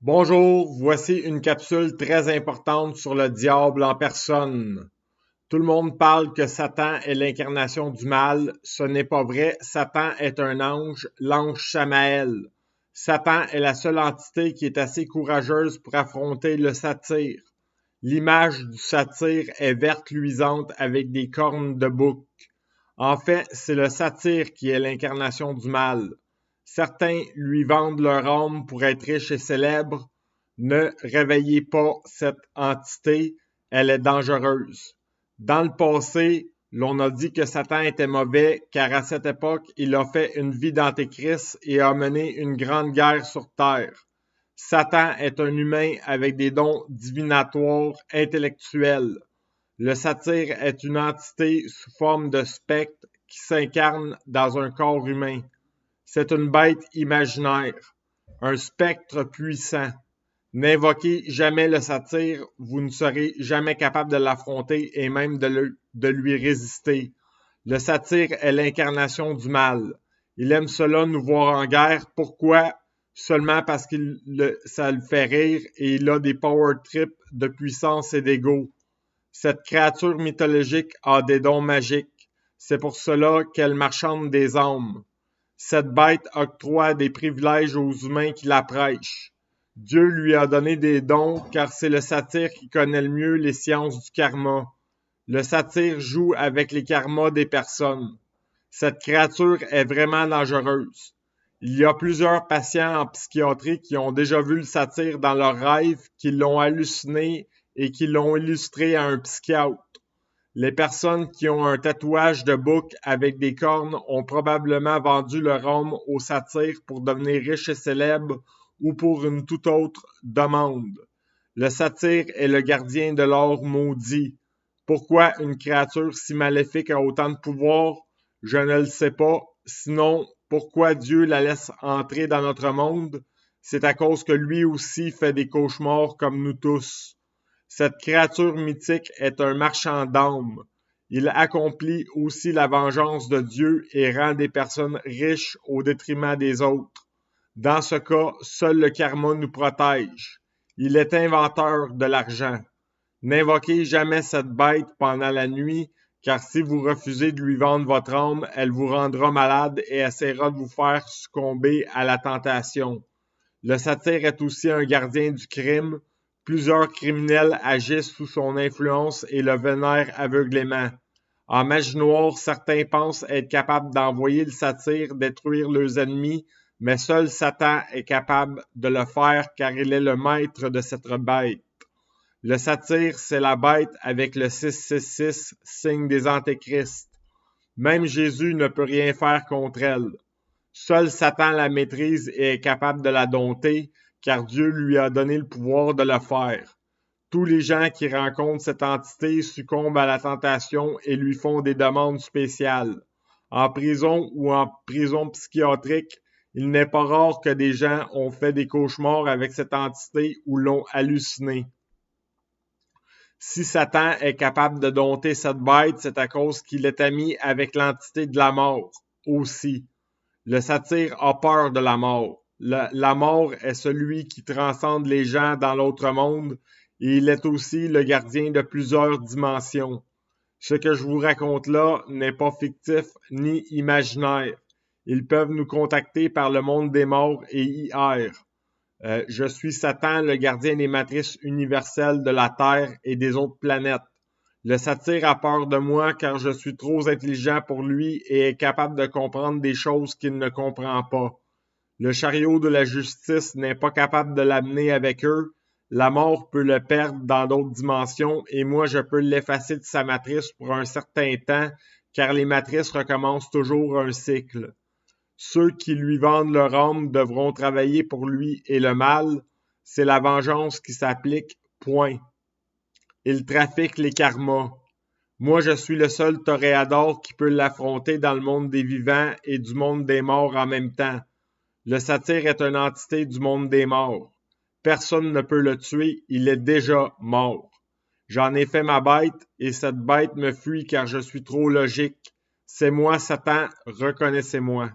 Bonjour, voici une capsule très importante sur le diable en personne. Tout le monde parle que Satan est l'incarnation du mal. Ce n'est pas vrai. Satan est un ange, l'ange Samaël. Satan est la seule entité qui est assez courageuse pour affronter le satyre. L'image du satyre est verte luisante avec des cornes de bouc. En fait, c'est le satyre qui est l'incarnation du mal. Certains lui vendent leur âme pour être riche et célèbre. Ne réveillez pas cette entité, elle est dangereuse. Dans le passé, l'on a dit que Satan était mauvais car à cette époque, il a fait une vie d'antéchrist et a mené une grande guerre sur terre. Satan est un humain avec des dons divinatoires intellectuels. Le satyre est une entité sous forme de spectre qui s'incarne dans un corps humain. C'est une bête imaginaire, un spectre puissant. N'invoquez jamais le satyre, vous ne serez jamais capable de l'affronter et même de lui résister. Le satyre est l'incarnation du mal. Il aime cela nous voir en guerre. Pourquoi? Seulement parce que ça le fait rire et il a des power trips de puissance et d'ego. Cette créature mythologique a des dons magiques. C'est pour cela qu'elle marchande des âmes. Cette bête octroie des privilèges aux humains qui la prêchent. Dieu lui a donné des dons car c'est le satyre qui connaît le mieux les sciences du karma. Le satyre joue avec les karmas des personnes. Cette créature est vraiment dangereuse. Il y a plusieurs patients en psychiatrie qui ont déjà vu le satyre dans leurs rêves, qui l'ont halluciné et qui l'ont illustré à un psychiatre. Les personnes qui ont un tatouage de bouc avec des cornes ont probablement vendu leur âme au satyre pour devenir riche et célèbre ou pour une toute autre demande. Le satyre est le gardien de l'or maudit. Pourquoi une créature si maléfique a autant de pouvoir? Je ne le sais pas. Sinon, pourquoi Dieu la laisse entrer dans notre monde? C'est à cause que lui aussi fait des cauchemars comme nous tous. Cette créature mythique est un marchand d'âmes. Il accomplit aussi la vengeance de Dieu et rend des personnes riches au détriment des autres. Dans ce cas, seul le karma nous protège. Il est inventeur de l'argent. N'invoquez jamais cette bête pendant la nuit, car si vous refusez de lui vendre votre âme, elle vous rendra malade et essaiera de vous faire succomber à la tentation. Le satyre est aussi un gardien du crime. Plusieurs criminels agissent sous son influence et le vénèrent aveuglément. En magie noire, certains pensent être capables d'envoyer le satyre détruire leurs ennemis, mais seul Satan est capable de le faire car il est le maître de cette bête. Le satyre, c'est la bête avec le 666, signe des antéchrists. Même Jésus ne peut rien faire contre elle. Seul Satan la maîtrise et est capable de la dompter, car Dieu lui a donné le pouvoir de le faire. Tous les gens qui rencontrent cette entité succombent à la tentation et lui font des demandes spéciales. En prison ou en prison psychiatrique, il n'est pas rare que des gens ont fait des cauchemars avec cette entité ou l'ont halluciné. Si Satan est capable de dompter cette bête, c'est à cause qu'il est ami avec l'entité de la mort aussi. Le satyre a peur de la mort. La mort est celui qui transcende les gens dans l'autre monde et il est aussi le gardien de plusieurs dimensions. Ce que je vous raconte là n'est pas fictif ni imaginaire. Ils peuvent nous contacter par le monde des morts et y errent. Je suis Satan, le gardien des matrices universelles de la Terre et des autres planètes. Le satyre a peur de moi car je suis trop intelligent pour lui et est capable de comprendre des choses qu'il ne comprend pas. Le chariot de la justice n'est pas capable de l'amener avec eux. La mort peut le perdre dans d'autres dimensions et moi je peux l'effacer de sa matrice pour un certain temps car les matrices recommencent toujours un cycle. Ceux qui lui vendent leur âme devront travailler pour lui et le mal, c'est la vengeance qui s'applique, point. Il trafique les karmas. Moi, je suis le seul toréador qui peut l'affronter dans le monde des vivants et du monde des morts en même temps. Le satyre est une entité du monde des morts. Personne ne peut le tuer, il est déjà mort. J'en ai fait ma bête et cette bête me fuit car je suis trop logique. C'est moi, Satan, reconnaissez-moi.